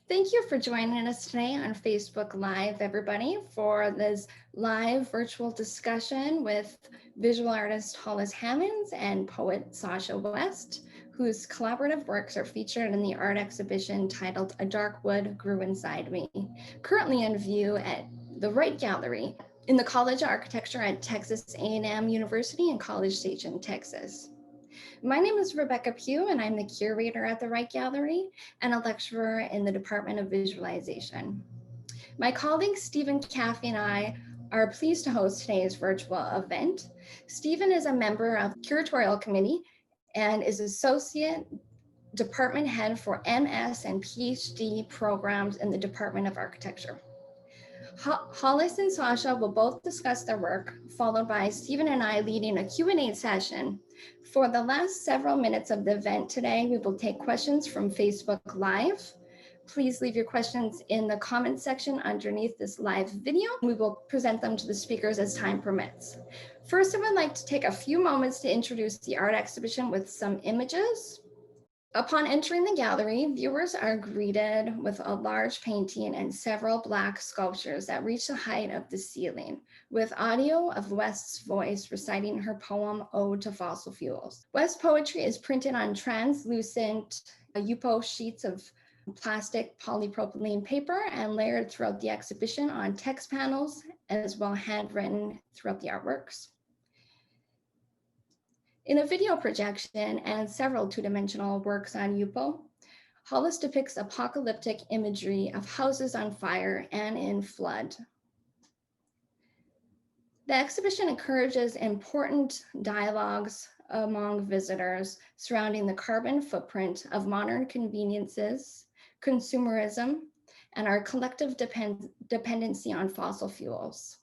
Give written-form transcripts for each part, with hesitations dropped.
Thank you for joining us today on Facebook Live, everybody, for this live virtual discussion with visual artist Hollis Hammonds and poet Sasha West, whose collaborative works are featured in the art exhibition titled A Dark Wood Grew Inside Me, currently in view at the Wright Gallery in the College of Architecture at Texas A&M University in College Station, Texas. My name is Rebecca Pugh, and I'm the curator at the Wright Gallery and a lecturer in the Department of Visualization. My colleague Stephen Caffey and I are pleased to host today's virtual event. Stephen is a member of the curatorial committee and is associate department head for MS and PhD programs in the Department of Architecture. Hollis and Sasha will both discuss their work, followed by Stephen and I leading a Q&A session. For the last several minutes of the event today, we will take questions from Facebook Live. Please leave your questions in the comment section underneath this live video. We will present them to the speakers as time permits. First, I would like to take a few moments to introduce the art exhibition with some images. Upon entering the gallery, viewers are greeted with a large painting and several Black sculptures that reach the height of the ceiling, with audio of West's voice reciting her poem, Ode to Fossil Fuels. West's poetry is printed on translucent Yupo sheets of plastic polypropylene paper and layered throughout the exhibition on text panels, as well handwritten throughout the artworks. In a video projection and several two-dimensional works on Yupo, Hollis depicts apocalyptic imagery of houses on fire and in flood. The exhibition encourages important dialogues among visitors surrounding the carbon footprint of modern conveniences, consumerism, and our collective dependency on fossil fuels.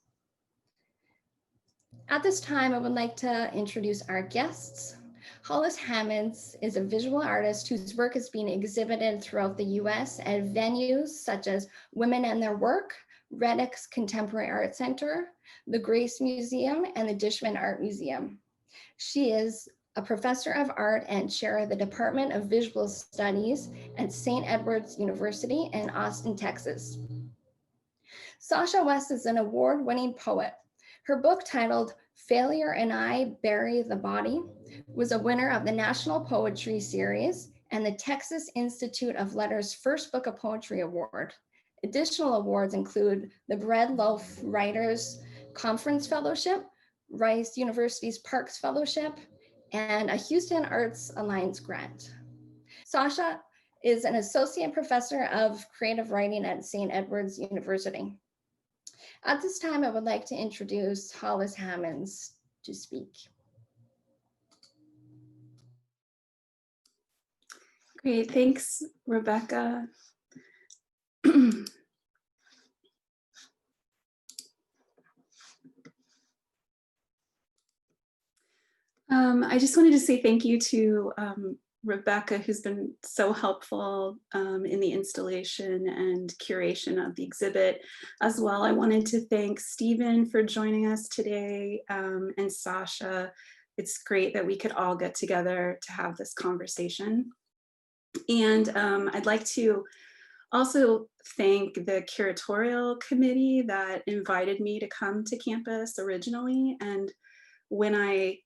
At this time, I would like to introduce our guests. Hollis Hammonds is a visual artist whose work is being exhibited throughout the US at venues such as Women and Their Work, Reddick's Contemporary Art Center, the Grace Museum, and the Dishman Art Museum. She is a professor of art and chair of the Department of Visual Studies at St. Edward's University in Austin, Texas. Sasha West is an award-winning poet. Her book titled Failure and I Bury the Body was a winner of the National Poetry Series and the Texas Institute of Letters' First Book of Poetry Award. Additional awards include the Bread Loaf Writers Conference Fellowship, Rice University's Parks Fellowship, and a Houston Arts Alliance grant. Sasha is an associate professor of creative writing at St. Edward's University. At this time, I would like to introduce Hollis Hammonds to speak. Great, thanks, Rebecca. I just wanted to say thank you to Rebecca, who's been so helpful in the installation and curation of the exhibit. As well, I wanted to thank Stephen for joining us today and Sasha. It's great that we could all get together to have this conversation. And I'd like to also thank the curatorial committee that invited me to come to campus originally. And when I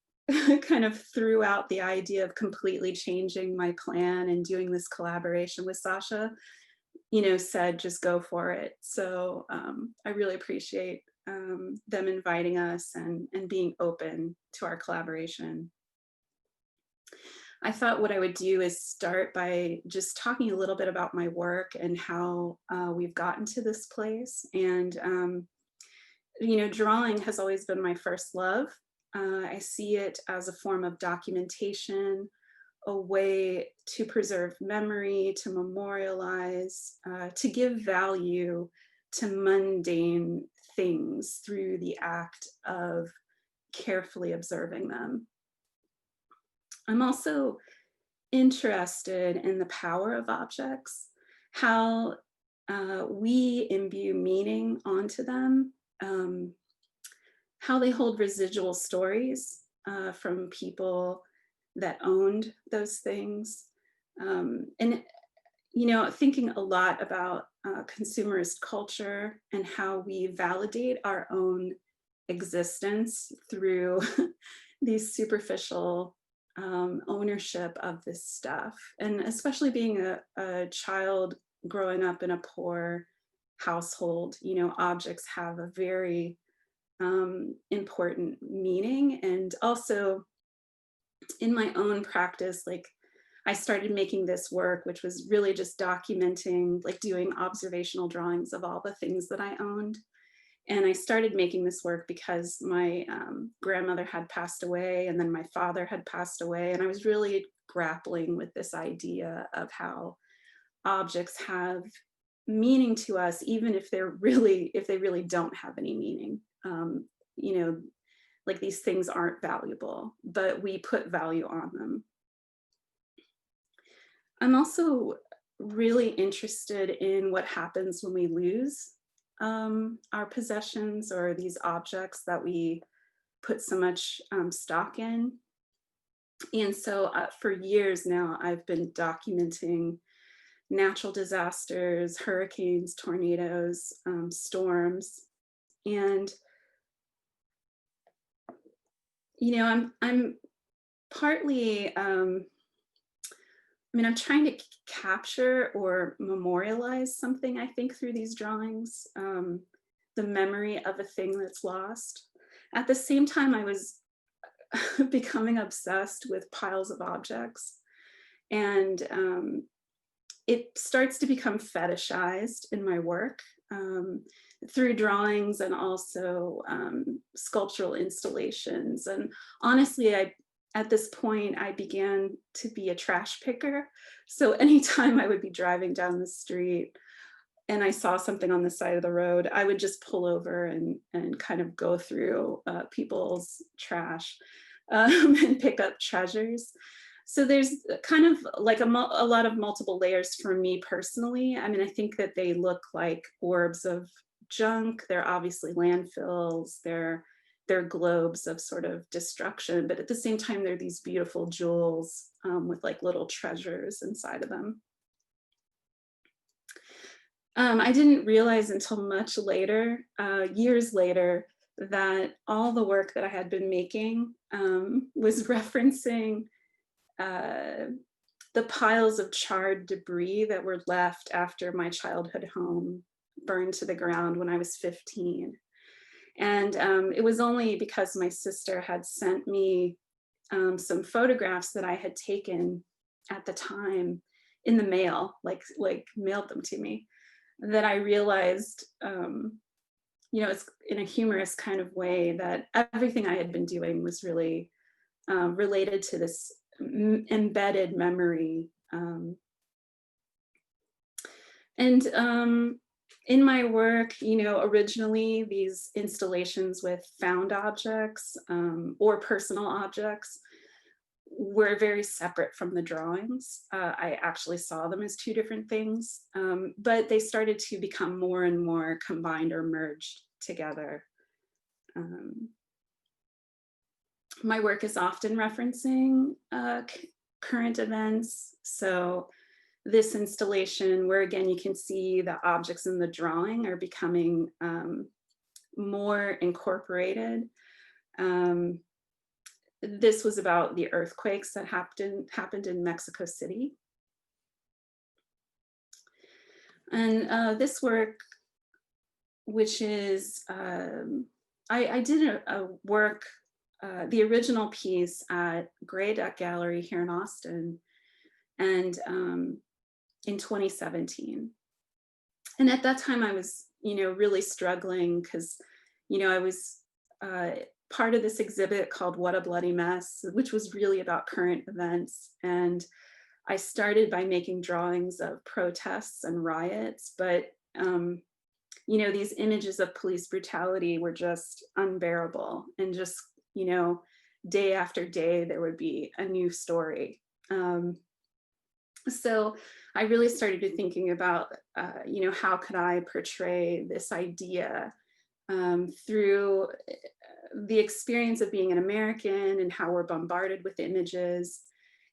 kind of threw out the idea of completely changing my plan and doing this collaboration with Sasha, said just go for it. So I really appreciate them inviting us and being open to our collaboration. I thought what I would do is start by just talking a little bit about my work and how we've gotten to this place. And, drawing has always been my first love. I see it as a form of documentation, a way to preserve memory, to memorialize, to give value to mundane things through the act of carefully observing them. I'm also interested in the power of objects, how we imbue meaning onto them, how they hold residual stories from people that owned those things. And, thinking a lot about consumerist culture and how we validate our own existence through these superficial ownership of this stuff. And especially being a child growing up in a poor household, objects have a very important meaning. And also in my own practice, like I started making this work, which was really just documenting, like doing observational drawings of all the things that I owned. And I started making this work because my grandmother had passed away, and then my father had passed away. And I was really grappling with this idea of how objects have meaning to us, even if if they really don't have any meaning. You know, like these things aren't valuable, but we put value on them. I'm also really interested in what happens when we lose our possessions or these objects that we put so much stock in. And so for years now, I've been documenting natural disasters, hurricanes, tornadoes, storms. And, I'm partly, I'm trying to capture or memorialize something, I think, through these drawings, the memory of a thing that's lost. At the same time, I was becoming obsessed with piles of objects. And it starts to become fetishized in my work through drawings and also sculptural installations. And honestly, at this point, I began to be a trash picker. So anytime I would be driving down the street and I saw something on the side of the road, I would just pull over and kind of go through people's trash and pick up treasures. So there's kind of like a lot of multiple layers for me personally. I think that they look like orbs of junk. They're obviously landfills. They're globes of sort of destruction, but at the same time, they're these beautiful jewels with like little treasures inside of them. I didn't realize until much later, years later, that all the work that I had been making was referencing the piles of charred debris that were left after my childhood home burned to the ground when I was 15. And it was only because my sister had sent me some photographs that I had taken at the time in the mail, like mailed them to me, that I realized, it's in a humorous kind of way that everything I had been doing was really related to this embedded memory. In my work, originally these installations with found objects or personal objects were very separate from the drawings. I actually saw them as two different things, but they started to become more and more combined or merged together. My work is often referencing current events. So this installation, where again, you can see the objects in the drawing are becoming more incorporated. This was about the earthquakes that happened in Mexico City. And this work, which is, I did a work, the original piece at Gray Duck Gallery here in Austin, and in 2017. And at that time I was, really struggling because, I was part of this exhibit called What a Bloody Mess, which was really about current events. And I started by making drawings of protests and riots, but, these images of police brutality were just unbearable. And just, day after day, there would be a new story. So I really started to thinking about, how could I portray this idea through the experience of being an American and how we're bombarded with images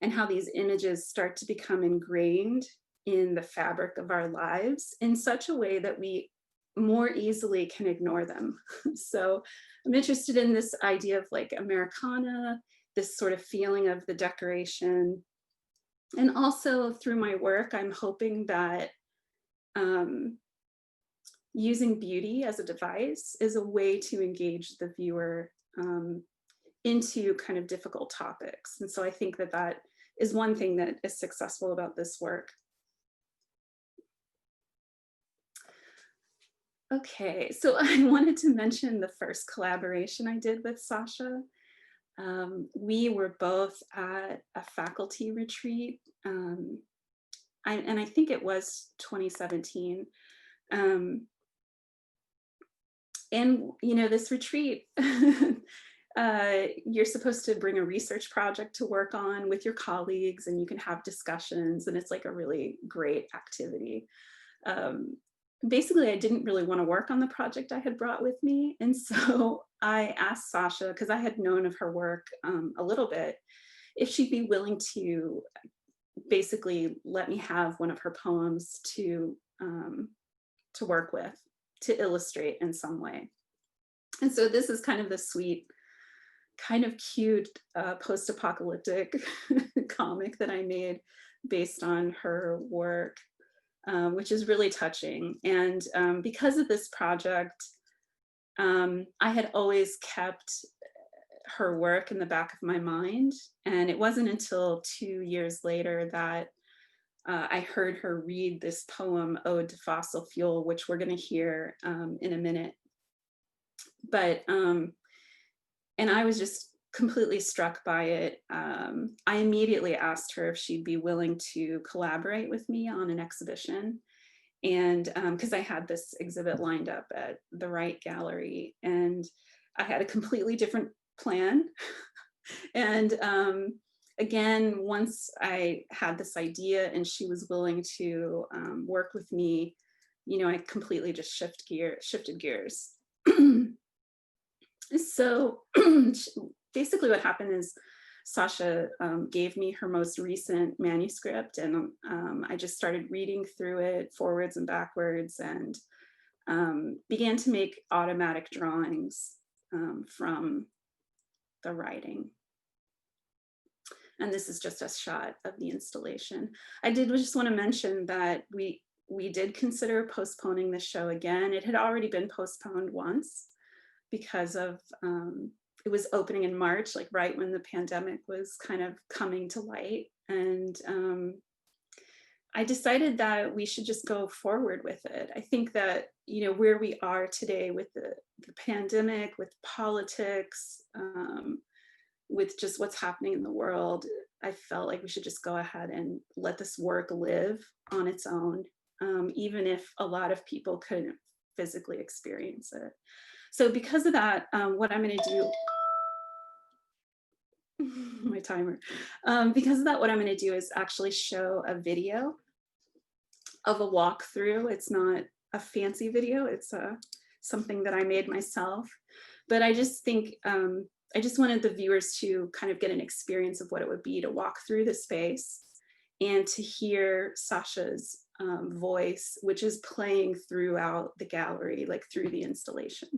and how these images start to become ingrained in the fabric of our lives in such a way that we more easily can ignore them. So I'm interested in this idea of like Americana, this sort of feeling of the decoration. And also through my work, I'm hoping that um, using beauty as a device is a way to engage the viewer into kind of difficult topics. And so I think that that is one thing that is successful about this work. Okay, so I wanted to mention the first collaboration I did with Sasha. We were both at a faculty retreat, and I think it was 2017. And you know, this retreat, you're supposed to bring a research project to work on with your colleagues, and you can have discussions, and it's like a really great activity. Basically, I didn't really want to work on the project I had brought with me. And so I asked Sasha, because I had known of her work a little bit, if she'd be willing to basically let me have one of her poems to work with, to illustrate in some way. And so this is kind of the sweet, kind of cute post-apocalyptic comic that I made based on her work. Which is really touching. And because of this project, I had always kept her work in the back of my mind. And it wasn't until 2 years later that I heard her read this poem, Ode to Fossil Fuel, which we're going to hear in a minute. But, and I was just completely struck by it. I immediately asked her if she'd be willing to collaborate with me on an exhibition. And because I had this exhibit lined up at the Wright Gallery, and I had a completely different plan. And again, once I had this idea and she was willing to work with me, you know, I completely just shifted gears. So basically what happened is Sasha gave me her most recent manuscript, and I just started reading through it forwards and backwards, and began to make automatic drawings from the writing. And this is just a shot of the installation. I did just want to mention that we did consider postponing the show again. It had already been postponed once because of it was opening in March, like right when the pandemic was kind of coming to light. And I decided that we should just go forward with it. I think that, you know, where we are today with the pandemic, with politics, with just what's happening in the world, I felt like we should just go ahead and let this work live on its own, even if a lot of people couldn't physically experience it. So because of that, what I'm going to do, my timer, because of that, what I'm going to do is actually show a video of a walkthrough. It's not a fancy video, it's something that I made myself. But I just think, I just wanted the viewers to kind of get an experience of what it would be to walk through the space and to hear Sasha's voice, which is playing throughout the gallery, like through the installation.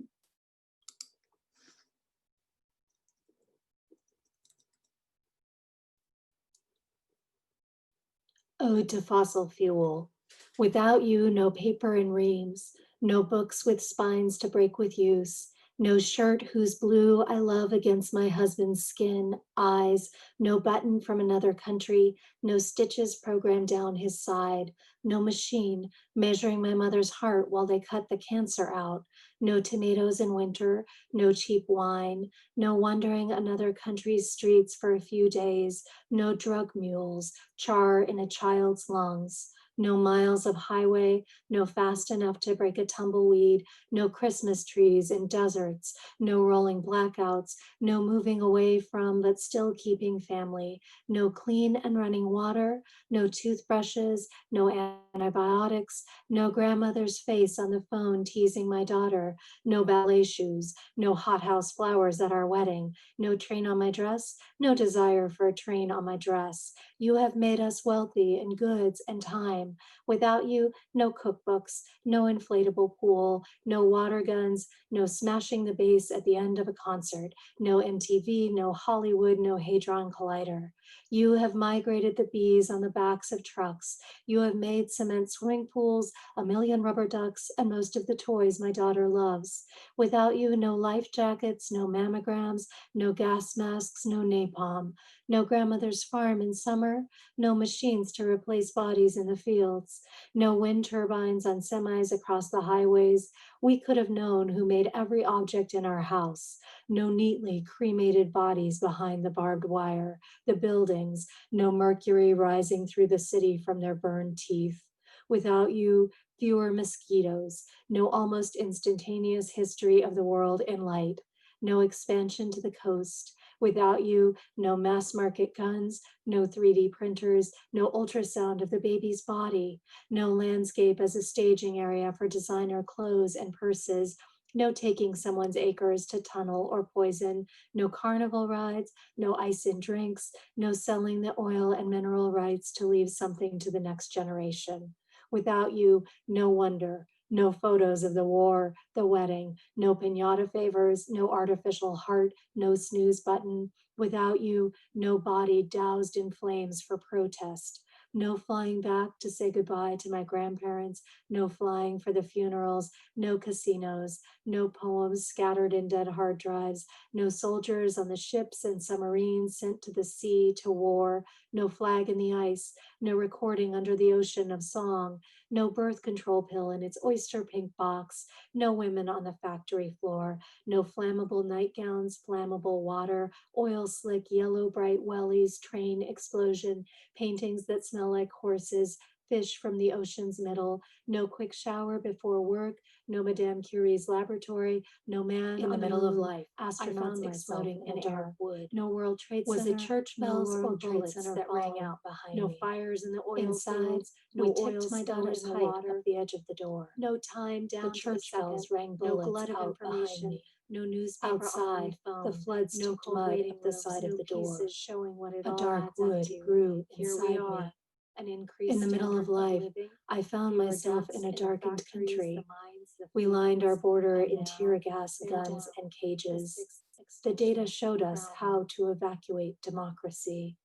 Ode to Fossil Fuel. Without you, no paper and reams, no books with spines to break with use, no shirt whose blue I love against my husband's skin, eyes, no button from another country, no stitches programmed down his side, no machine measuring my mother's heart while they cut the cancer out, no tomatoes in winter, no cheap wine, no wandering another country's streets for a few days, no drug mules, char in a child's lungs. No miles of highway, no fast enough to break a tumbleweed, no Christmas trees in deserts, no rolling blackouts, no moving away from but still keeping family, no clean and running water, no toothbrushes, no antibiotics, no grandmother's face on the phone teasing my daughter, no ballet shoes, no hothouse flowers at our wedding, no train on my dress, no desire for a train on my dress. You have made us wealthy in goods and time, time. Without you, no cookbooks, no inflatable pool, no water guns, no smashing the bass at the end of a concert, no MTV, no Hollywood, no Hadron Collider. You have migrated the bees on the backs of trucks. You have made cement swimming pools, a million rubber ducks, and most of the toys my daughter loves. Without you, no life jackets, no mammograms, no gas masks, no napalm, no grandmother's farm in summer, no machines to replace bodies in the fields, no wind turbines on semis across the highways. We could have known who made every object in our house. No neatly cremated bodies behind the barbed wire, the buildings, no mercury rising through the city from their burned teeth. Without you, fewer mosquitoes, no almost instantaneous history of the world in light, no expansion to the coast. Without you, no mass market guns, no 3D printers, no ultrasound of the baby's body, no landscape as a staging area for designer clothes and purses, no taking someone's acres to tunnel or poison, no carnival rides, no ice in drinks, no selling the oil and mineral rights to leave something to the next generation. Without you, no wonder, no photos of the war, the wedding, no piñata favors, no artificial heart, no snooze button. Without you, no body doused in flames for protest. No flying back to say goodbye to my grandparents, no flying for the funerals, no casinos, no poems scattered in dead hard drives, no soldiers on the ships and submarines sent to the sea to war, no flag in the ice, no recording under the ocean of song, no birth control pill in its oyster pink box, no women on the factory floor, no flammable nightgowns, flammable water, oil slick, yellow bright wellies, train explosion, paintings that smell like horses, fish from the ocean's middle, no quick shower before work, no Madame Curie's laboratory, no man In on the middle of moon, life, I astronauts found myself exploding in in dark air, wood. no World Trade Was Center, it church no bells or World Trade bullets Center that rang falling, out behind no me? fires in the oil Inside, fields, we no tipped oil my spill daughter's in the height water, up the edge of the door. no time The down to the church second, bells rang no bullets glut of out behind information, me. no newspaper on my Outside, the phone, floods no tipped cold mud waiting up the rooms, side no of the door. pieces showing what it A all dark adds up wood to. grew Here we inside are, me. an increased In the middle of standard life, living, I found fewer myself deaths in a the darkened factories, country. the mines, the We lined our fields, border and in now tear gas, bear guns, down, and the cages. sixth The data extinction showed us prowling. how to evacuate democracy.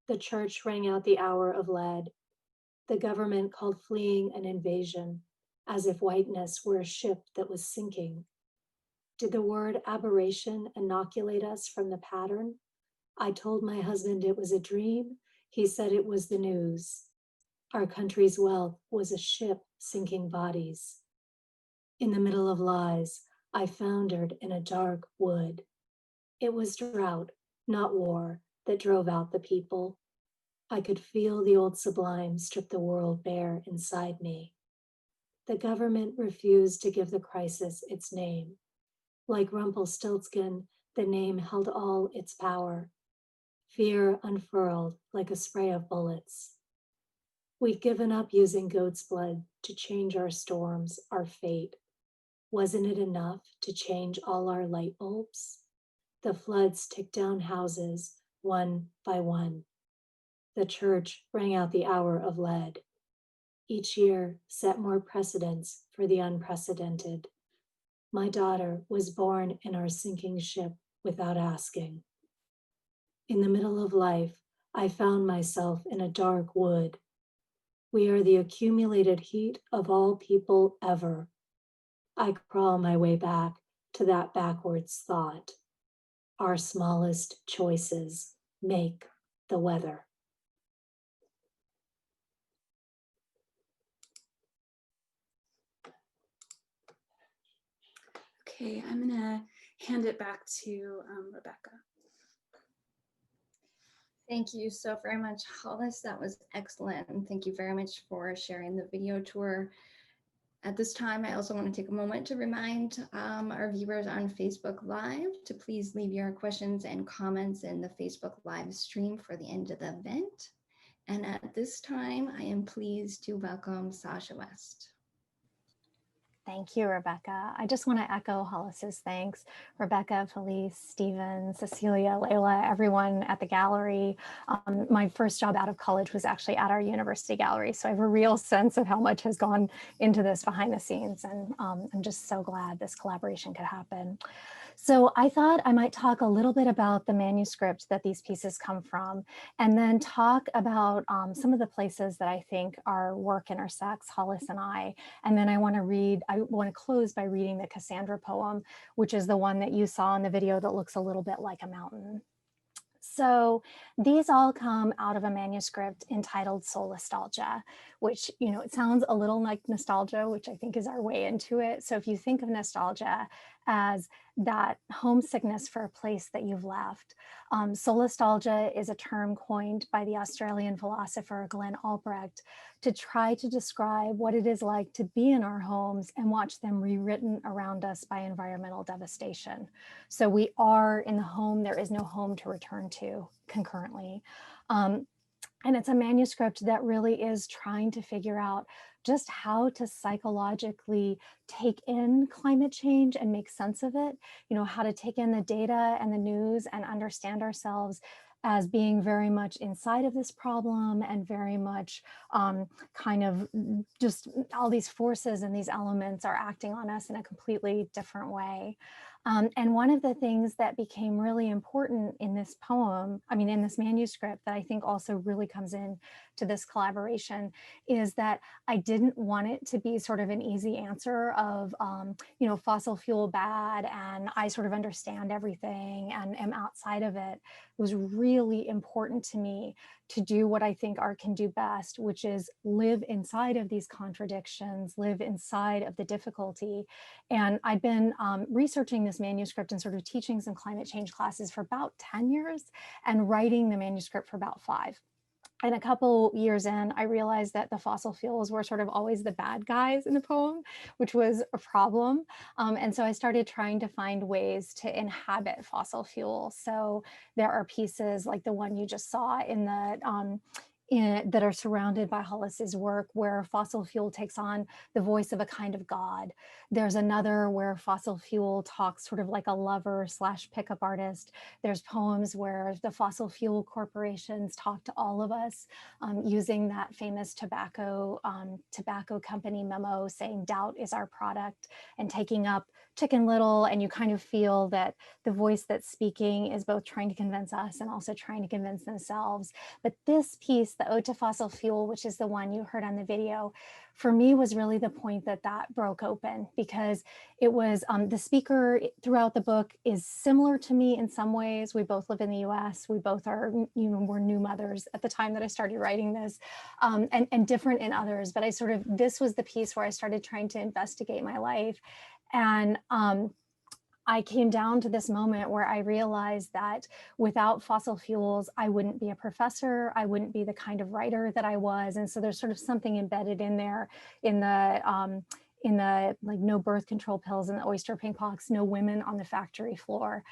The church rang out the hour of lead. The government called fleeing an invasion, as if whiteness were a ship that was sinking. Did the word aberration inoculate us from the pattern? I told my husband it was a dream. He said it was the news. Our country's wealth was a ship sinking bodies. In the middle of lies, I foundered in a dark wood. It was drought, not war, that drove out the people. I could feel the old sublime strip the world bare inside me. The government refused to give the crisis its name. Like Rumpelstiltskin, the name held all its power. Fear unfurled like a spray of bullets. We'd given up using goat's blood to change our storms, our fate. Wasn't it enough to change all our light bulbs? The floods ticked down houses, one by one. The church rang out the hour of lead. Each year set more precedents for the unprecedented. My daughter was born in our sinking ship without asking. In the middle of life, I found myself in a dark wood. We are the accumulated heat of all people ever. I crawl my way back to that backwards thought. Our smallest choices make the weather. Okay, I'm gonna hand it back to Rebecca. Thank you so very much, Hollis. That was excellent. And thank you very much for sharing the video tour. At this time, I also want to take a moment to remind our viewers on Facebook Live to please leave your questions and comments in the Facebook Live stream for the end of the event. And at this time, I am pleased to welcome Sasha West. Thank you, Rebecca. I just want to echo Hollis's thanks. Rebecca, Felice, Stephen, Cecilia, Layla, everyone at the gallery. My first job out of college was actually at our university gallery, so I have a real sense of how much has gone into this behind the scenes, and I'm just so glad this collaboration could happen. So I thought I might talk a little bit about the manuscript that these pieces come from, and then talk about some of the places that I think our work intersects, Hollis and I. And then I want to close by reading the Cassandra poem, which is the one that you saw in the video that looks a little bit like a mountain. So these all come out of a manuscript entitled Solastalgia, which, it sounds a little like nostalgia, which I think is our way into it. So if you think of nostalgia as that homesickness for a place that you've left, solastalgia is a term coined by the Australian philosopher Glenn Albrecht to try to describe what it is like to be in our homes and watch them rewritten around us by environmental devastation. So we are in the home, there is no home to return to concurrently. And it's a manuscript that really is trying to figure out just how to psychologically take in climate change and make sense of it, how to take in the data and the news and understand ourselves as being very much inside of this problem and very much kind of just all these forces and these elements are acting on us in a completely different way. And one of the things that became really important in this poem, in this manuscript, that I think also really comes in to this collaboration, is that I didn't want it to be sort of an easy answer of, fossil fuel bad, and I sort of understand everything and am outside of it. It was really important to me to do what I think art can do best, which is live inside of these contradictions, live inside of the difficulty. And I've been researching this manuscript and sort of teaching some climate change classes for about 10 years and writing the manuscript for about 5. And a couple years in, I realized that the fossil fuels were sort of always the bad guys in the poem, which was a problem. And so I started trying to find ways to inhabit fossil fuel. So there are pieces like the one you just saw in the that are surrounded by Hollis's work, where fossil fuel takes on the voice of a kind of God. There's another where fossil fuel talks sort of like a lover / pickup artist. There's poems where the fossil fuel corporations talk to all of us, using that famous tobacco company memo saying doubt is our product, and taking up Chicken Little, and you kind of feel that the voice that's speaking is both trying to convince us and also trying to convince themselves. But this piece, the Ode to Fossil Fuel, which is the one you heard on the video, for me was really the point that broke open, because it was the speaker throughout the book is similar to me in some ways. We both live in the US. We both are, we're new mothers at the time that I started writing this, and different in others. But this was the piece where I started trying to investigate my life. And I came down to this moment where I realized that without fossil fuels, I wouldn't be a professor. I wouldn't be the kind of writer that I was. And so there's sort of something embedded in there in the like no birth control pills and the oyster pink pox, no women on the factory floor.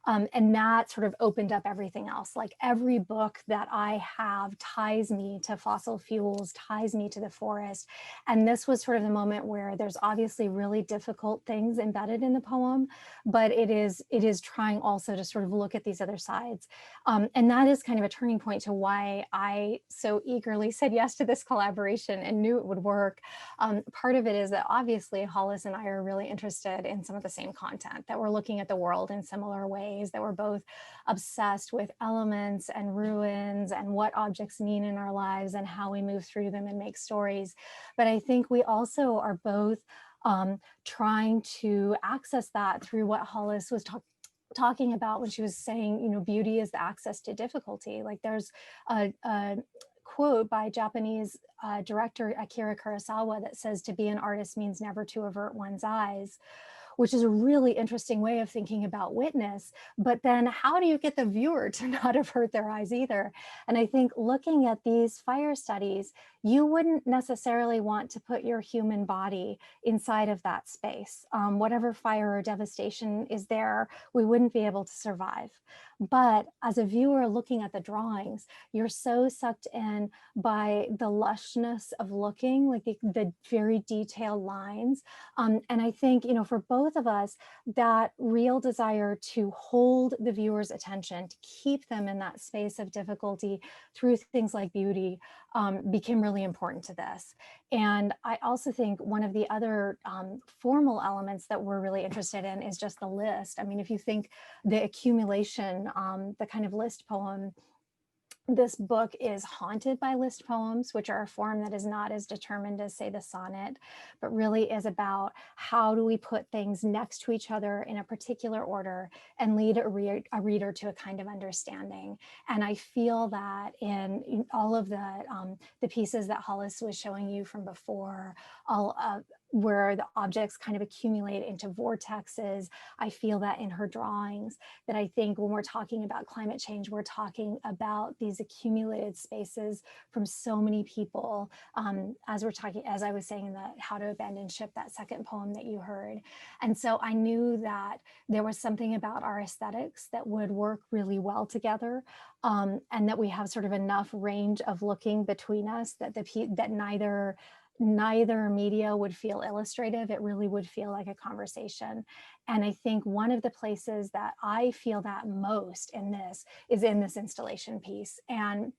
And that sort of opened up everything else. Like every book that I have ties me to fossil fuels, ties me to the forest. And this was sort of the moment where there's obviously really difficult things embedded in the poem, but it is trying also to sort of look at these other sides. And that is kind of a turning point to why I so eagerly said yes to this collaboration and knew it would work. Part of it is that obviously Hollis and I are really interested in some of the same content, that we're looking at the world in similar ways, that we're both obsessed with elements and ruins and what objects mean in our lives and how we move through them and make stories. But I think we also are both trying to access that through what Hollis was talking about when she was saying, beauty is the access to difficulty. Like there's a quote by Japanese director Akira Kurosawa that says, to be an artist means never to avert one's eyes, which is a really interesting way of thinking about witness. But then how do you get the viewer to not avert their eyes either? And I think looking at these fire studies, you wouldn't necessarily want to put your human body inside of that space. Whatever fire or devastation is there, we wouldn't be able to survive. But as a viewer looking at the drawings, you're so sucked in by the lushness of looking, like the very detailed lines. And I think, for both of us, that real desire to hold the viewer's attention, to keep them in that space of difficulty through things like beauty, became really important to this. And I also think one of the other formal elements that we're really interested in is just the list. I mean, if you think the accumulation, the kind of list poem, this book is haunted by list poems, which are a form that is not as determined as, say, the sonnet, but really is about how do we put things next to each other in a particular order and lead a reader to a kind of understanding. And I feel that in all of the pieces that Hollis was showing you from before, all where the objects kind of accumulate into vortexes, I feel that in her drawings, that I think when we're talking about climate change, we're talking about these accumulated spaces from so many people. As I was saying in the How to Abandon Ship, that second poem that you heard. And so I knew that there was something about our aesthetics that would work really well together, and that we have sort of enough range of looking between us that neither media would feel illustrative. It really would feel like a conversation. And I think one of the places that I feel that most in this is in this installation piece. And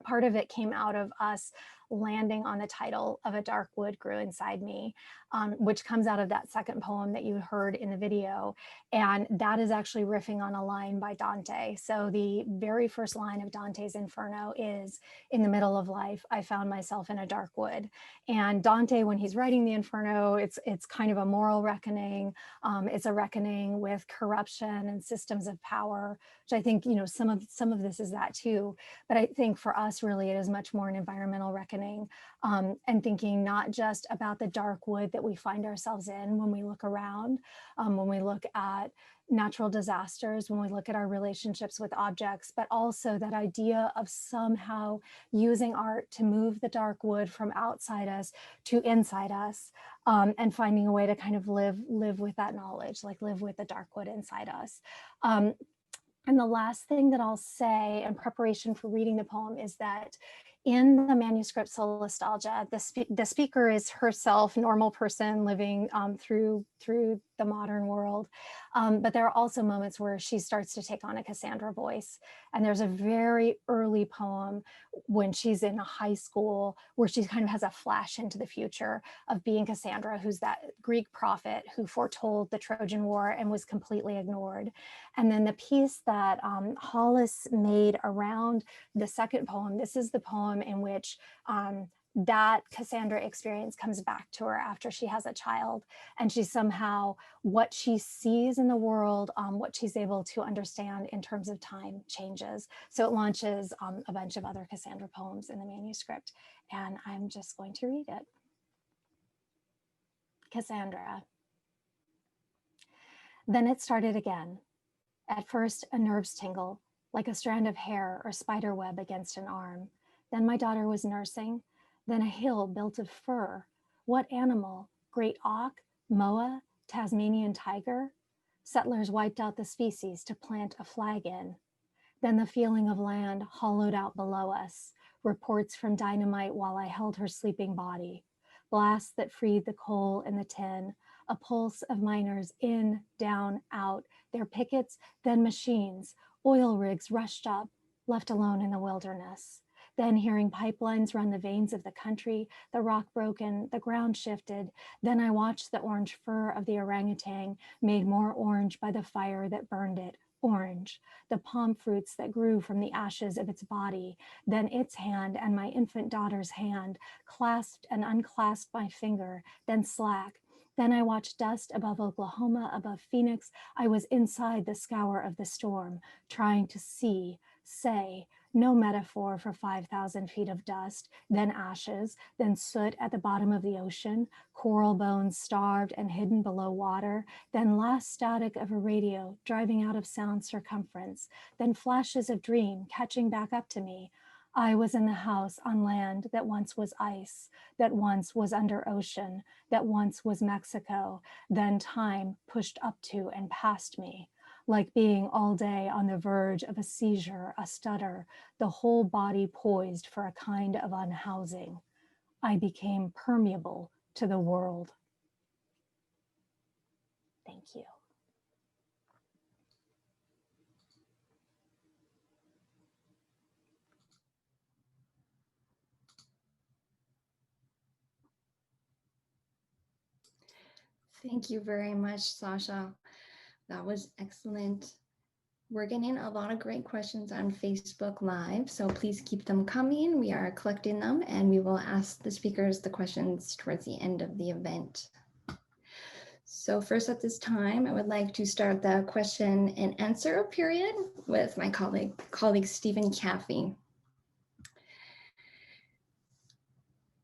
part of it came out of us landing on the title of A Dark Wood Grew Inside Me, which comes out of that second poem that you heard in the video. And that is actually riffing on a line by Dante. So the very first line of Dante's Inferno is, "In the middle of life, I found myself in a dark wood." And Dante, when he's writing the Inferno, it's kind of a moral reckoning. It's a reckoning with corruption and systems of power, which I think, some of this is that too. But I think for us, really, it is much more an environmental reckoning, and thinking not just about the dark wood that we find ourselves in when we look around, when we look at natural disasters, when we look at our relationships with objects, but also that idea of somehow using art to move the dark wood from outside us to inside us, and finding a way to kind of live with that knowledge, like live with the dark wood inside us. And the last thing that I'll say in preparation for reading the poem is that in the manuscript Solastalgia, the speaker is herself normal person living through the modern world. But there are also moments where she starts to take on a Cassandra voice. And there's a very early poem when she's in a high school where she kind of has a flash into the future of being Cassandra, who's that Greek prophet who foretold the Trojan War and was completely ignored. And then the piece that Hollis made around the second poem, this is the poem in which that Cassandra experience comes back to her after she has a child, and she somehow, what she sees in the world, what she's able to understand in terms of time changes. So it launches a bunch of other Cassandra poems in the manuscript, and I'm just going to read it. Cassandra. Then it started again. At first, a nerves tingle, like a strand of hair or spider web against an arm. Then my daughter was nursing. Then a hill built of fur. What animal? Great auk, moa, Tasmanian tiger? Settlers wiped out the species to plant a flag in. Then the feeling of land hollowed out below us. Reports from dynamite while I held her sleeping body. Blasts that freed the coal in the tin. A pulse of miners in, down, out. Their pickets, then machines. Oil rigs rushed up, left alone in the wilderness. Then hearing pipelines run the veins of the country, the rock broken, the ground shifted. Then I watched the orange fur of the orangutan made more orange by the fire that burned it. Orange, the palm fruits that grew from the ashes of its body. Then its hand and my infant daughter's hand clasped and unclasped my finger, then slack. Then I watched dust above Oklahoma, above Phoenix. I was inside the scour of the storm, trying to see, say, no metaphor for 5,000 feet of dust, then ashes, then soot at the bottom of the ocean, coral bones starved and hidden below water, then last static of a radio driving out of sound circumference, then flashes of dream catching back up to me. I was in the house on land that once was ice, that once was under ocean, that once was Mexico, then time pushed up to and past me. like being all day on the verge of a seizure, a stutter, the whole body poised for a kind of unhousing. I became permeable to the world. Thank you. Thank you very much, Sasha. That was excellent. We're getting a lot of great questions on Facebook Live, so please keep them coming. We are collecting them and we will ask the speakers the questions towards the end of the event. So first at this time, I would like to start the question and answer period with my colleague Stephen Caffey.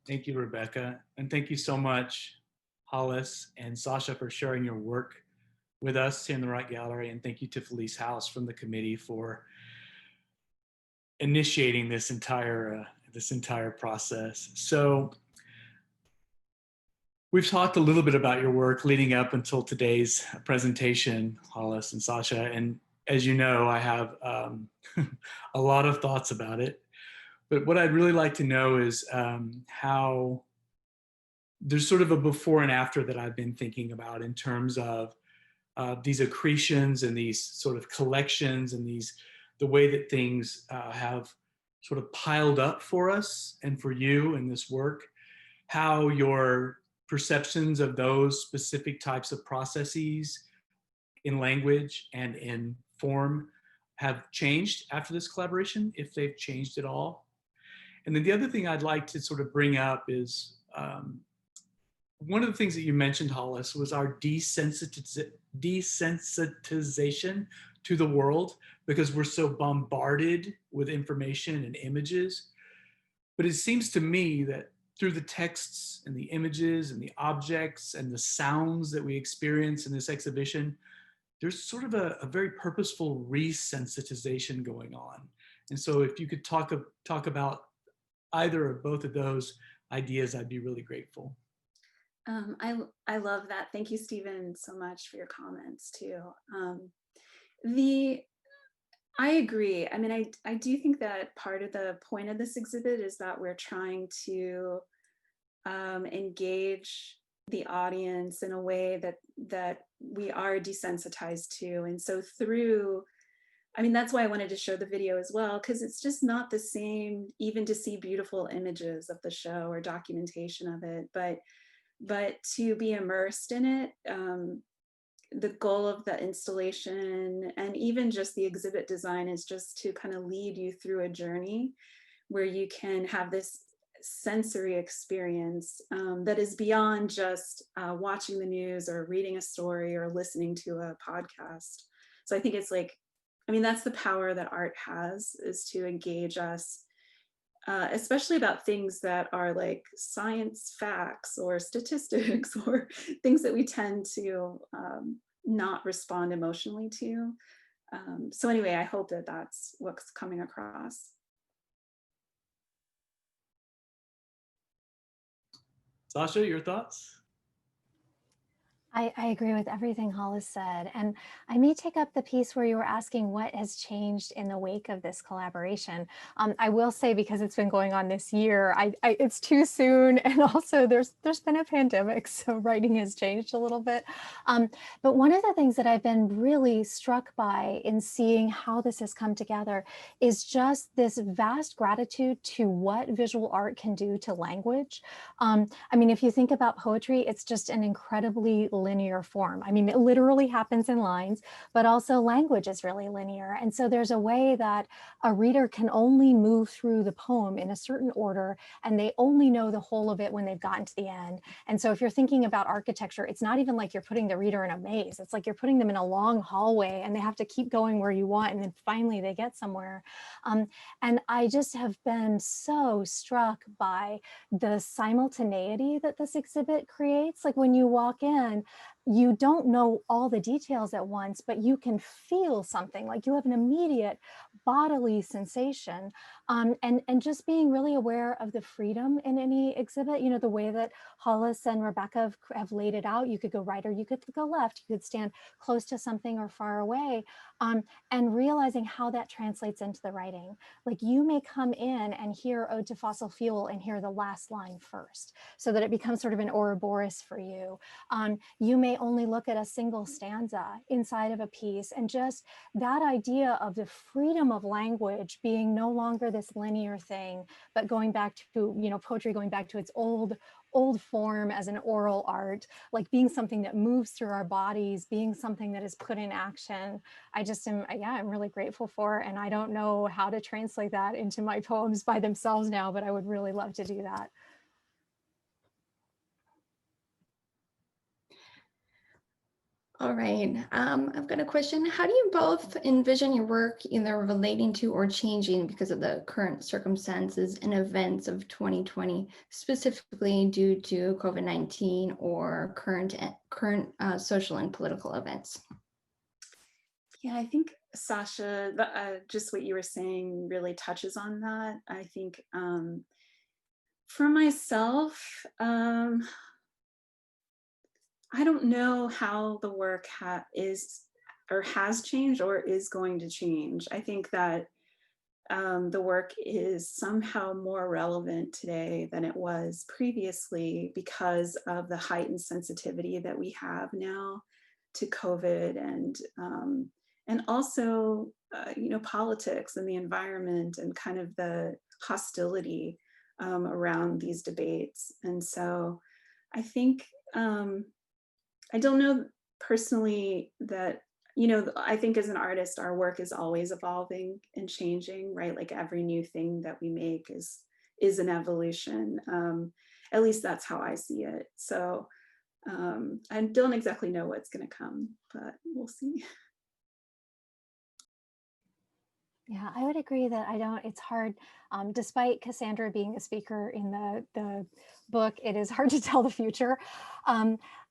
Thank you, Rebecca. And thank you so much, Hollis and Sasha, for sharing your work with us here in the Wright Gallery. And thank you to Felice House from the committee for initiating this entire process. So we've talked a little bit about your work leading up until today's presentation, Hollis and Sasha. And as you know, I have a lot of thoughts about it. But what I'd really like to know is how there's sort of a before and after that I've been thinking about in terms of these accretions and these sort of collections and the way that things have sort of piled up for us and for you in this work, how your perceptions of those specific types of processes in language and in form have changed after this collaboration, if they've changed at all. And then the other thing I'd like to sort of bring up is one of the things that you mentioned, Hollis, was our desensitization to the world because we're so bombarded with information and images. But it seems to me that through the texts and the images and the objects and the sounds that we experience in this exhibition, there's sort of a very purposeful resensitization going on. And so if you could talk about either or both of those ideas, I'd be really grateful. I love that. Thank you, Stephen, so much for your comments too. I agree. I mean, I do think that part of the point of this exhibit is that we're trying to engage the audience in a way that we are desensitized to. And so that's why I wanted to show the video as well, because it's just not the same even to see beautiful images of the show or documentation of it, but to be immersed in it. The goal of the installation and even just the exhibit design is just to kind of lead you through a journey where you can have this sensory experience that is beyond just watching the news or reading a story or listening to a podcast. So I think it's that's the power that art has, is to engage us, especially about things that are like science facts or statistics or things that we tend to not respond emotionally to. So anyway, I hope that that's what's coming across. Sasha, your thoughts? I agree with everything Hollis said. And I may take up the piece where you were asking what has changed in the wake of this collaboration. I will say, because it's been going on this year, it's too soon. And also there's been a pandemic, so writing has changed a little bit. But one of the things that I've been really struck by in seeing how this has come together is just this vast gratitude to what visual art can do to language. If you think about poetry, it's just an incredibly linear form. It literally happens in lines, but also language is really linear. And so there's a way that a reader can only move through the poem in a certain order, and they only know the whole of it when they've gotten to the end. And so if you're thinking about architecture, it's not even like you're putting the reader in a maze. It's like you're putting them in a long hallway and they have to keep going where you want, and then finally they get somewhere. And I just have been so struck by the simultaneity that this exhibit creates. Like when you walk in, you don't know all the details at once, but you can feel something, like you have an immediate bodily sensation. And just being really aware of the freedom in any exhibit, you know, the way that Hollis and Rebecca have laid it out. You could go right or you could go left, you could stand close to something or far away, and realizing how that translates into the writing. Like you may come in and hear Ode to Fossil Fuel and hear the last line first, so that it becomes sort of an Ouroboros for you. You may only look at a single stanza inside of a piece, and just that idea of the freedom of language being no longer this linear thing, but going back to, you know, poetry going back to its old form as an oral art, like being something that moves through our bodies, being something that is put in action. I just am, yeah, I'm really grateful for, and I don't know how to translate that into my poems by themselves now, but I would really love to do that. All right, I've got a question. How do you both envision your work either relating to or changing because of the current circumstances and events of 2020, specifically due to COVID-19 or current social and political events? Yeah, I think Sasha, just what you were saying really touches on that. I think for myself, I don't know how the work is or has changed or is going to change. I think that the work is somehow more relevant today than it was previously because of the heightened sensitivity that we have now to COVID and also you know, politics and the environment and kind of the hostility around these debates. And so I think I don't know personally that, you know, I think as an artist, our work is always evolving and changing, right? Like every new thing that we make is an evolution. At least that's how I see it. So I don't exactly know what's going to come, but we'll see. Yeah, I would agree that it's hard, despite Cassandra being a speaker in the book, it is hard to tell the future.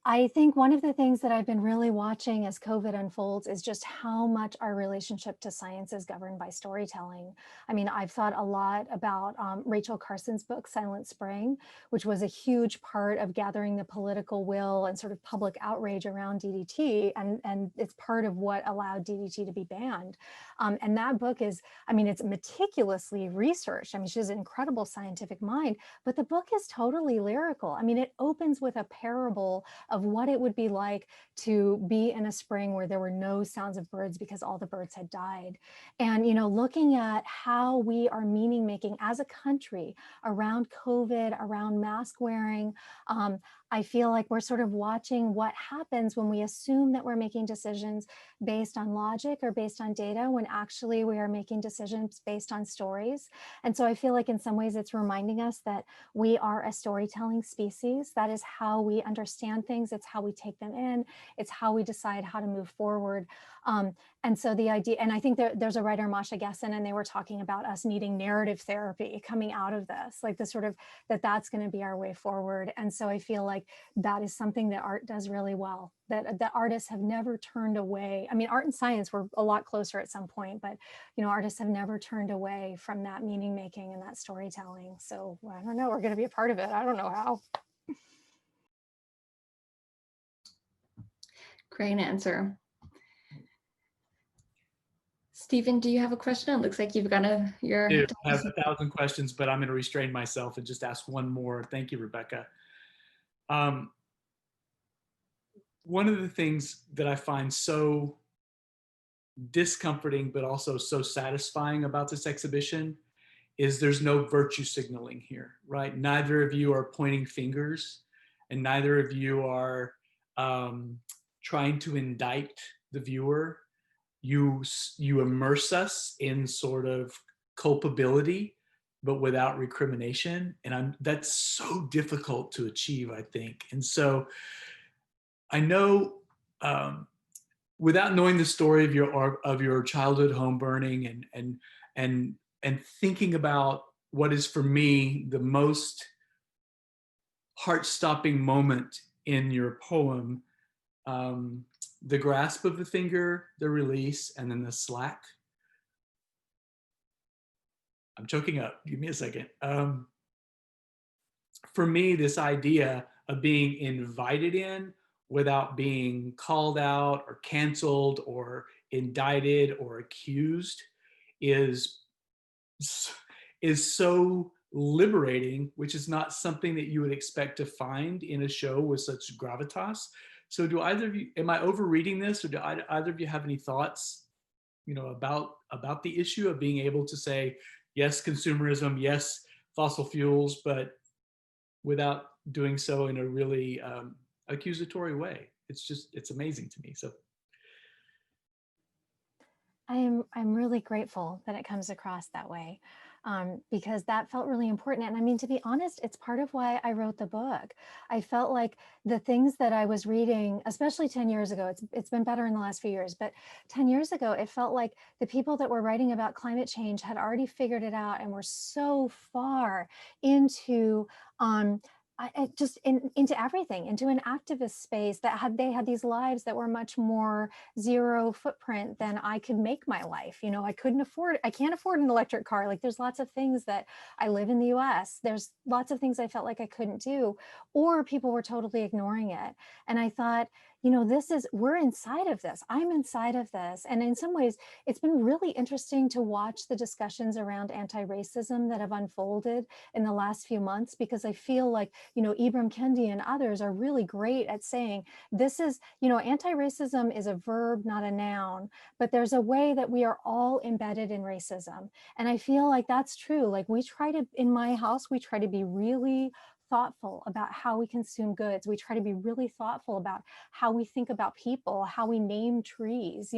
I think one of the things that I've been really watching as COVID unfolds is just how much our relationship to science is governed by storytelling. I mean, I've thought a lot about Rachel Carson's book, Silent Spring, which was a huge part of gathering the political will and sort of public outrage around DDT. And it's part of what allowed DDT to be banned. And that book is, I mean, it's meticulously researched. I mean, she has an incredible scientific mind, but the book is totally lyrical. I mean, it opens with a parable of what it would be like to be in a spring where there were no sounds of birds because all the birds had died. And, you know, looking at how we are meaning making as a country around COVID, around mask wearing, I feel like we're sort of watching what happens when we assume that we're making decisions based on logic or based on data, when actually we are making decisions based on stories. And so I feel like in some ways it's reminding us that we are a storytelling species. That is how we understand things. It's how we take them in. It's how we decide how to move forward. And so the idea, and I think there's a writer, Masha Gessen, and they were talking about us needing narrative therapy coming out of this, like the sort of that's going to be our way forward. And so I feel like that is something that art does really well, that artists have never turned away. I mean, art and science were a lot closer at some point, but, you know, artists have never turned away from that meaning making and that storytelling. So I don't know, we're going to be a part of it. I don't know how. Great answer. Stephen, do you have a question? It looks like you've got I have 1,000 questions, but I'm going to restrain myself and just ask one more. Thank you, Rebecca. One of the things that I find so discomforting, but also so satisfying about this exhibition is there's no virtue signaling here, right? Neither of you are pointing fingers, and neither of you are trying to indict the viewer. You immerse us in sort of culpability, but without recrimination. And that's so difficult to achieve, I think. And so I know, without knowing the story of your childhood home burning and thinking about what is for me the most heart-stopping moment in your poem, the grasp of the finger, the release, and then the slack. I'm choking up. Give me a second. For me, this idea of being invited in without being called out or canceled or indicted or accused is so liberating, which is not something that you would expect to find in a show with such gravitas. So do either of you, am I overreading this, or do either of you have any thoughts, about the issue of being able to say, yes, consumerism, yes, fossil fuels, but without doing so in a really accusatory way? It's amazing to me. So I'm really grateful that it comes across that way, because that felt really important. And I mean, to be honest, it's part of why I wrote the book. I felt like the things that I was reading, especially 10 years ago, it's been better in the last few years, but 10 years ago, it felt like the people that were writing about climate change had already figured it out and were so far into just into everything, into an activist space that they had these lives that were much more zero footprint than I could make my life. I can't afford an electric car. Like, there's lots of things that I live in the US. There's lots of things I felt like I couldn't do, or people were totally ignoring it. And I thought, we're inside of this. I'm inside of this. And in some ways, it's been really interesting to watch the discussions around anti-racism that have unfolded in the last few months, because I feel like, Ibram Kendi and others are really great at saying this is, anti-racism is a verb, not a noun, but there's a way that we are all embedded in racism. And I feel like that's true. Like, in my house, we try to be really thoughtful about how we consume goods. We try to be really thoughtful about how we think about people, how we name trees,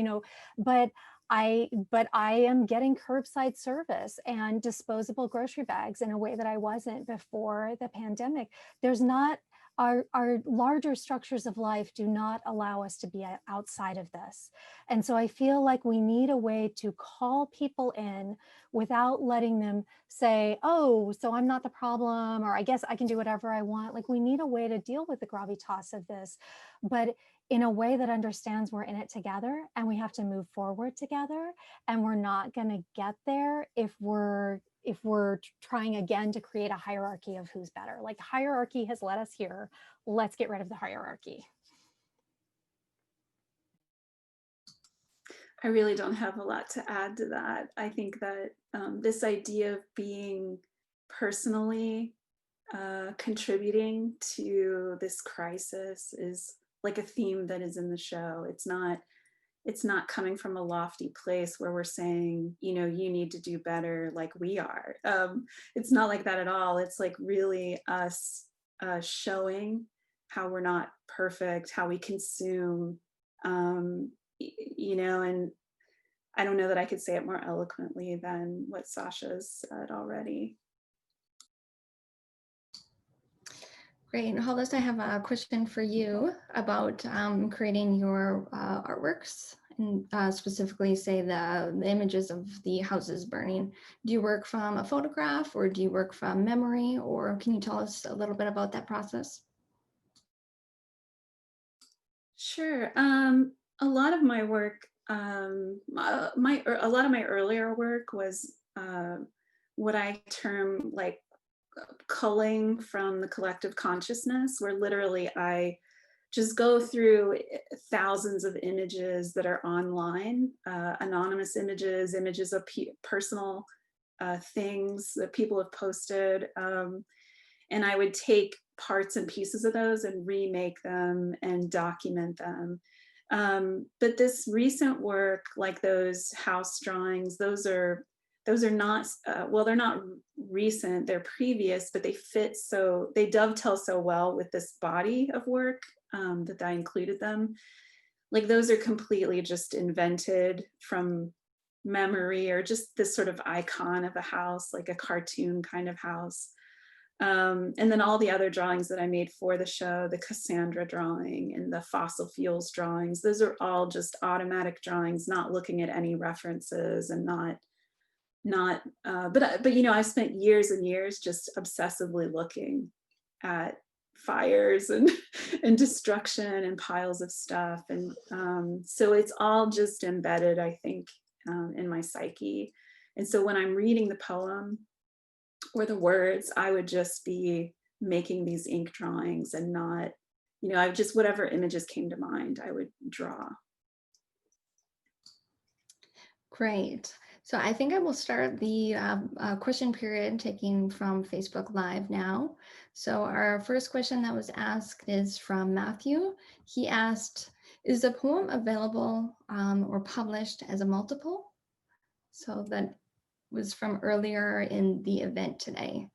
but I am getting curbside service and disposable grocery bags in a way that I wasn't before the pandemic. There's not our larger structures of life do not allow us to be outside of this. And so I feel like we need a way to call people in without letting them say, oh, so I'm not the problem, or I guess I can do whatever I want. Like, we need a way to deal with the gravitas of this, but in a way that understands we're in it together and we have to move forward together. And we're not going to get there if we're trying again to create a hierarchy of who's better. Like, hierarchy has led us here. Let's get rid of the hierarchy. I really don't have a lot to add to that. I think that this idea of being personally contributing to this crisis is like a theme that is in the show. It's not coming from a lofty place where we're saying, you need to do better like we are. It's not like that at all. It's like really us showing how we're not perfect, how we consume, and I don't know that I could say it more eloquently than what Sasha's said already. Great. Hollis, I have a question for you about creating your artworks, and specifically say the images of the houses burning. Do you work from a photograph, or do you work from memory, or can you tell us a little bit about that process? Sure. A lot of my work, a lot of my earlier work was what I term like culling from the collective consciousness, where literally I just go through thousands of images that are online, anonymous images of personal things that people have posted. And I would take parts and pieces of those and remake them and document them. But this recent work, like those house drawings, those are not, well, they're not recent, they're previous, but they dovetail so well with this body of work that I included them. Like, those are completely just invented from memory, or just this sort of icon of a house, like a cartoon kind of house. And then all the other drawings that I made for the show, the Cassandra drawing and the fossil fuels drawings, those are all just automatic drawings, not looking at any references and but I've spent years and years just obsessively looking at fires and and destruction and piles of stuff. And so it's all just embedded, I think, in my psyche. And so when I'm reading the poem or the words, I would just be making these ink drawings and not, I just, whatever images came to mind, I would draw. Great. So I think I will start the question period taking from Facebook Live now. So our first question that was asked is from Matthew. He asked, is the poem available or published as a multiple? So that was from earlier in the event today.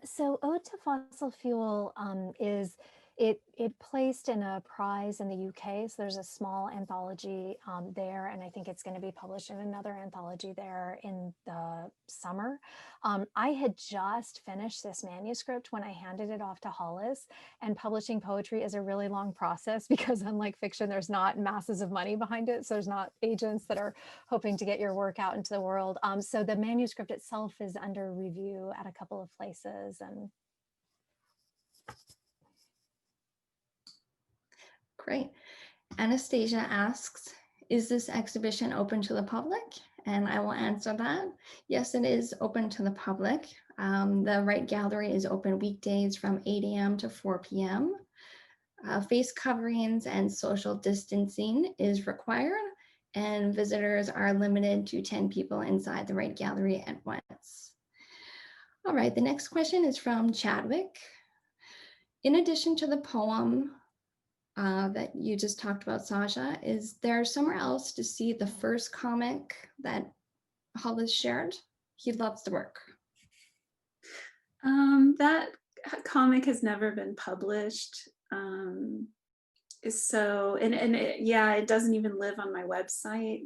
So Ode to Fossil Fuel is it placed in a prize in the UK. So there's a small anthology there, and I think it's going to be published in another anthology there in the summer. I had just finished this manuscript when I handed it off to Hollis, and publishing poetry is a really long process because unlike fiction, there's not masses of money behind it. So there's not agents that are hoping to get your work out into the world. So the manuscript itself is under review at a couple of places. And Great. Anastasia asks, is this exhibition open to the public? And I will answer that. Yes, it is open to the public. The Wright Gallery is open weekdays from 8 a.m. to 4 p.m. Face coverings and social distancing is required, and visitors are limited to 10 people inside the Wright Gallery at once. All right, the next question is from Chadwick. In addition to the poem that you just talked about, Sasha, is there somewhere else to see the first comic that Hollis shared? He loves the work. That comic has never been published. So, yeah, it doesn't even live on my website.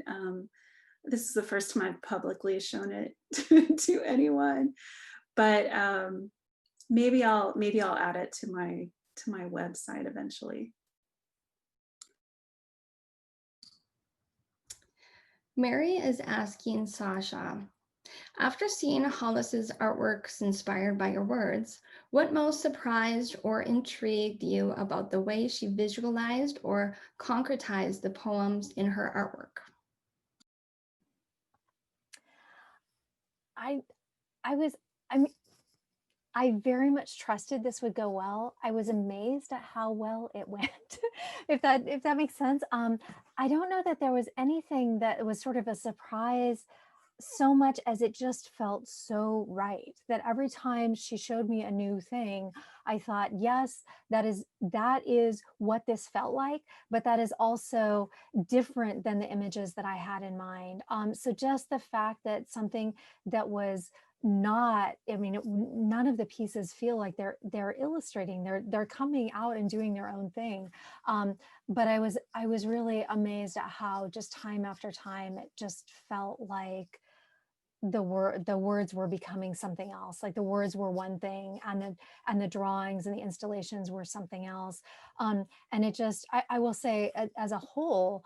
This is the first time I've publicly shown it to anyone, but maybe I'll add it to my website eventually. Mary is asking Sasha, after seeing Hollis's artworks inspired by your words, what most surprised or intrigued you about the way she visualized or concretized the poems in her artwork? I very much trusted this would go well. I was amazed at how well it went, if that makes sense. I don't know that there was anything that was sort of a surprise so much as it just felt so right that every time she showed me a new thing, I thought, yes, that is what this felt like, but that is also different than the images that I had in mind. So just the fact that something that was not, I mean, none of the pieces feel like they're illustrating, they're coming out and doing their own thing. But I was really amazed at how just time after time it just felt like the words were becoming something else. Like the words were one thing, and the drawings and the installations were something else. And it just, I will say, as a whole,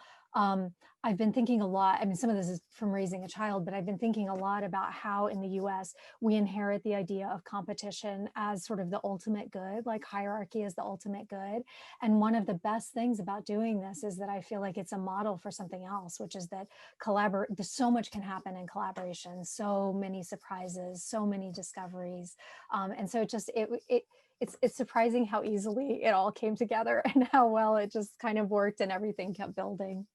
I've been thinking a lot. I mean, some of this is from raising a child, but I've been thinking a lot about how in the US we inherit the idea of competition as sort of the ultimate good, like hierarchy is the ultimate good. And one of the best things about doing this is that I feel like it's a model for something else, which is that so much can happen in collaboration, so many surprises, so many discoveries. And so it's surprising how easily it all came together and how well it just kind of worked and everything kept building.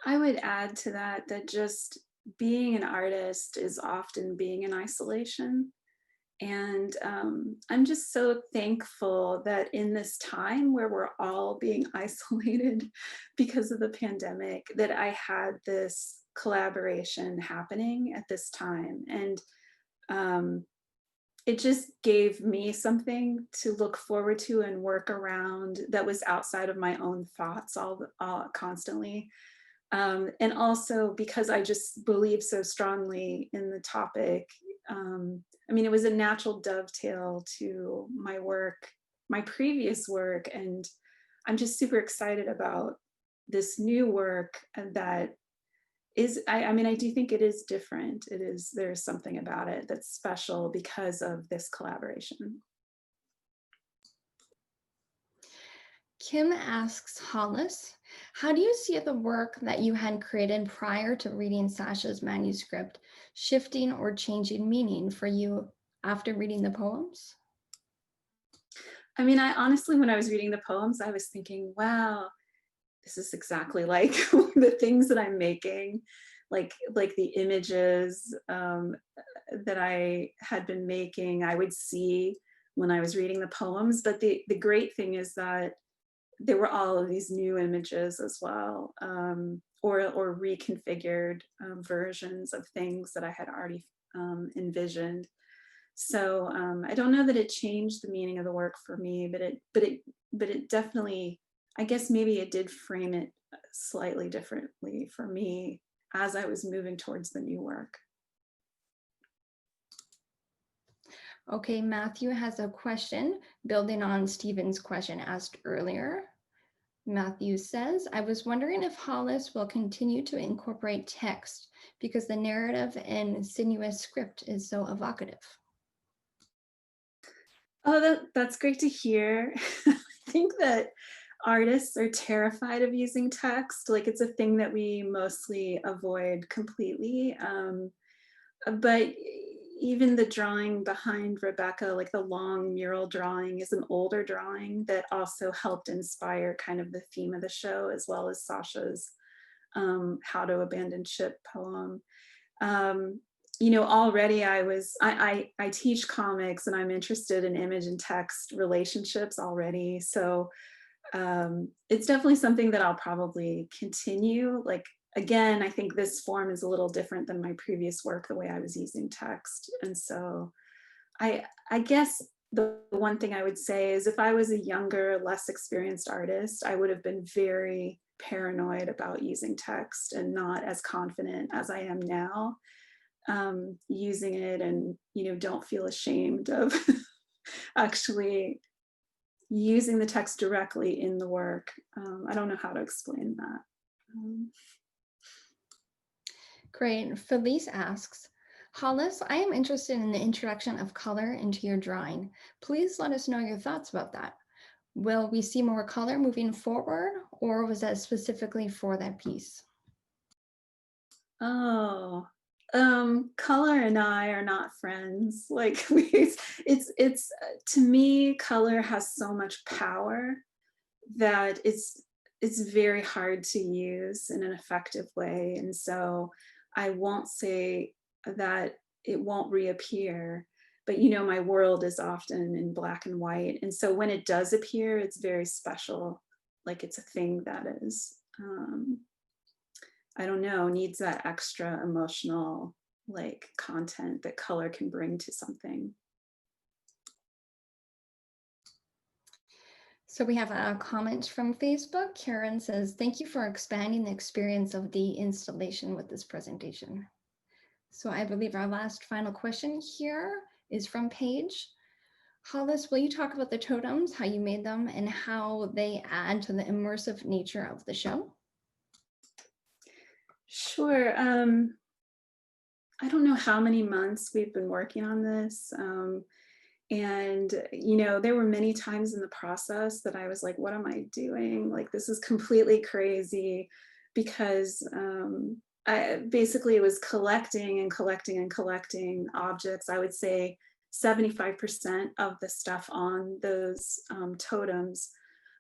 I would add to that just being an artist is often being in isolation. And I'm just so thankful that in this time where we're all being isolated because of the pandemic, that I had this collaboration happening at this time. And it just gave me something to look forward to and work around that was outside of my own thoughts all constantly. And also because I just believe so strongly in the topic. I mean, it was a natural dovetail to my work, my previous work, and I'm just super excited about this new work that is, I mean, I do think it is different. There's something about it that's special because of this collaboration. Kim asks Hollis, how do you see the work that you had created prior to reading Sasha's manuscript shifting or changing meaning for you after reading the poems? I mean, I honestly, when I was reading the poems, I was thinking, wow, this is exactly like the things that I'm making, like the images that I had been making, I would see when I was reading the poems. But the great thing is that there were all of these new images as well, or reconfigured versions of things that I had already envisioned. So I don't know that it changed the meaning of the work for me, but it definitely, I guess maybe it did frame it slightly differently for me as I was moving towards the new work. Okay, Matthew has a question building on Stephen's question asked earlier. Matthew says, I was wondering if Hollis will continue to incorporate text because the narrative and sinuous script is so evocative. Oh, that's great to hear. I think that artists are terrified of using text. Like, it's a thing that we mostly avoid completely. But even the drawing behind Rebecca, like the long mural drawing, is an older drawing that also helped inspire kind of the theme of the show, as well as Sasha's How to Abandon Ship poem. You know, already I teach comics and I'm interested in image and text relationships already. So it's definitely something that I'll probably continue. Like, again, I think this form is a little different than my previous work, the way I was using text. And so I guess the one thing I would say is if I was a younger, less experienced artist, I would have been very paranoid about using text and not as confident as I am now using it, and, you know, don't feel ashamed of actually using the text directly in the work. I don't know how to explain that. Great. Felice asks, Hollis, I am interested in the introduction of color into your drawing. Please let us know your thoughts about that. Will we see more color moving forward, or was that specifically for that piece? Oh, color and I are not friends. Like, it's to me, color has so much power that it's very hard to use in an effective way. And so I won't say that it won't reappear, but, you know, my world is often in black and white. And so when it does appear, it's very special. Like, it's a thing that is, I don't know, needs that extra emotional like content that color can bring to something. So we have a comment from Facebook. Karen says, thank you for expanding the experience of the installation with this presentation. So I believe our last final question here is from Paige. Hollis, will you talk about the totems, how you made them, and how they add to the immersive nature of the show? Sure. I don't know how many months we've been working on this. And, you know, there were many times in the process that I was like, what am I doing? Like, this is completely crazy, because I basically was collecting and collecting and collecting objects. I would say 75% of the stuff on those totems,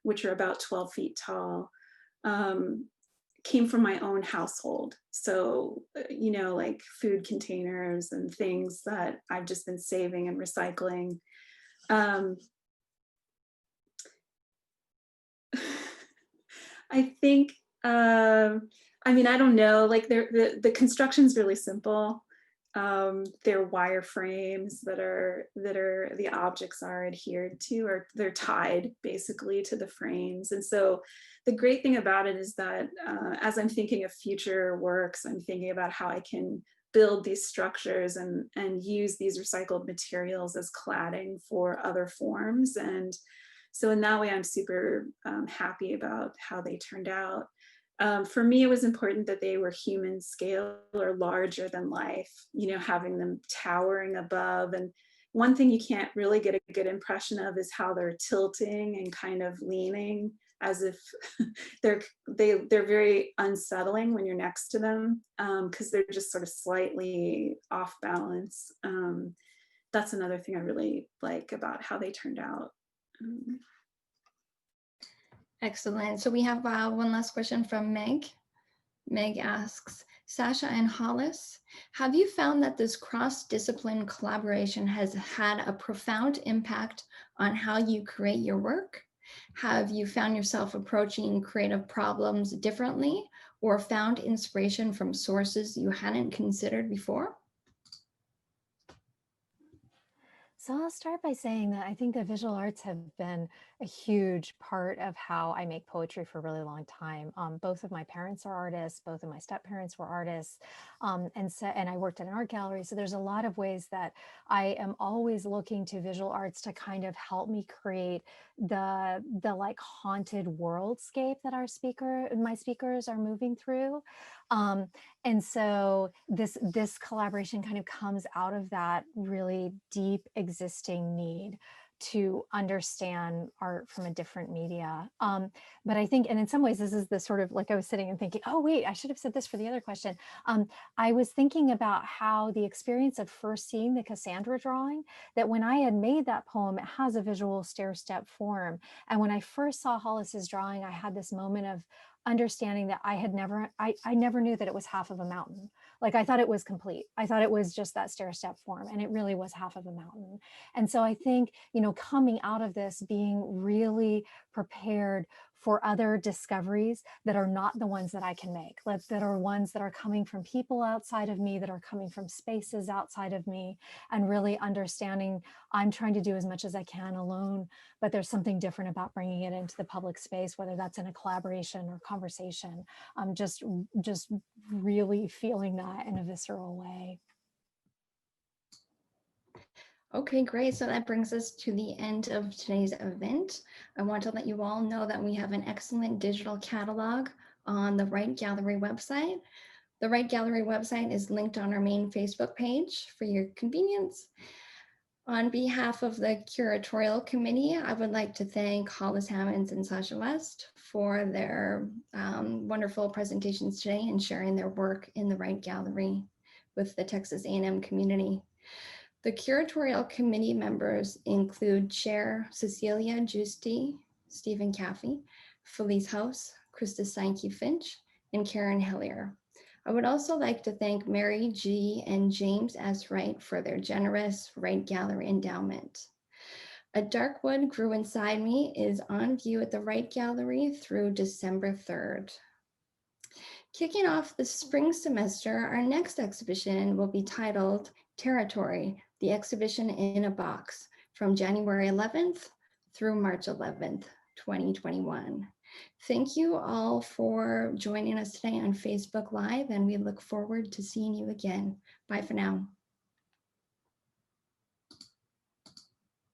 which are about 12 feet tall, came from my own household. So, you know, like food containers and things that I've just been saving and recycling. I think, I mean, I don't know, like the construction's really simple. They're wire frames that are the objects are adhered to, or they're tied basically to the frames. And so the great thing about it is that as I'm thinking of future works, I'm thinking about how I can build these structures and use these recycled materials as cladding for other forms. And so in that way, I'm super happy about how they turned out. For me, it was important that they were human scale or larger than life, you know, having them towering above. And one thing you can't really get a good impression of is how they're tilting and kind of leaning as if they're very unsettling when you're next to them, because they're just sort of slightly off balance. That's another thing I really like about how they turned out. Excellent. So we have one last question from Meg. Meg asks, Sasha and Hollis, have you found that this cross-discipline collaboration has had a profound impact on how you create your work? Have you found yourself approaching creative problems differently or found inspiration from sources you hadn't considered before? So I'll start by saying that I think the visual arts have been a huge part of how I make poetry for a really long time. Both of my parents are artists, both of my step parents were artists, and I worked at an art gallery. So there's a lot of ways that I am always looking to visual arts to kind of help me create the like haunted worldscape that my speakers are moving through. And so this collaboration kind of comes out of that really deep existing need to understand art from a different media. But I think, and in some ways, this is the sort of, like I was sitting and thinking, oh, wait, I should have said this for the other question. I was thinking about how the experience of first seeing the Cassandra drawing, that when I had made that poem, it has a visual stair-step form. And when I first saw Hollis's drawing, I had this moment of understanding that I never knew that it was half of a mountain. Like I thought it was complete. I thought it was just that stair step form, and it really was half of a mountain. And so I think, coming out of this, being really prepared for other discoveries that are not the ones that I can make, that are ones that are coming from people outside of me, that are coming from spaces outside of me, and really understanding I'm trying to do as much as I can alone, but there's something different about bringing it into the public space, whether that's in a collaboration or conversation. Just really feeling that in a visceral way. Okay, great. So that brings us to the end of today's event. I want to let you all know that we have an excellent digital catalog on the Wright Gallery website. The Wright Gallery website is linked on our main Facebook page for your convenience. On behalf of the curatorial committee, I would like to thank Hollis Hammonds and Sasha West for their wonderful presentations today and sharing their work in the Wright Gallery with the Texas A&M community. The curatorial committee members include Chair Cecilia Giusti, Stephen Caffey, Felice House, Krista Seinke-Finch, and Karen Hillier. I would also like to thank Mary G. and James S. Wright for their generous Wright Gallery endowment. A Dark Wood Grew Inside Me is on view at the Wright Gallery through December 3rd. Kicking off the spring semester, our next exhibition will be titled Territory, the Exhibition in a Box, from January 11th through March 11th, 2021. Thank you all for joining us today on Facebook Live, and we look forward to seeing you again. Bye for now.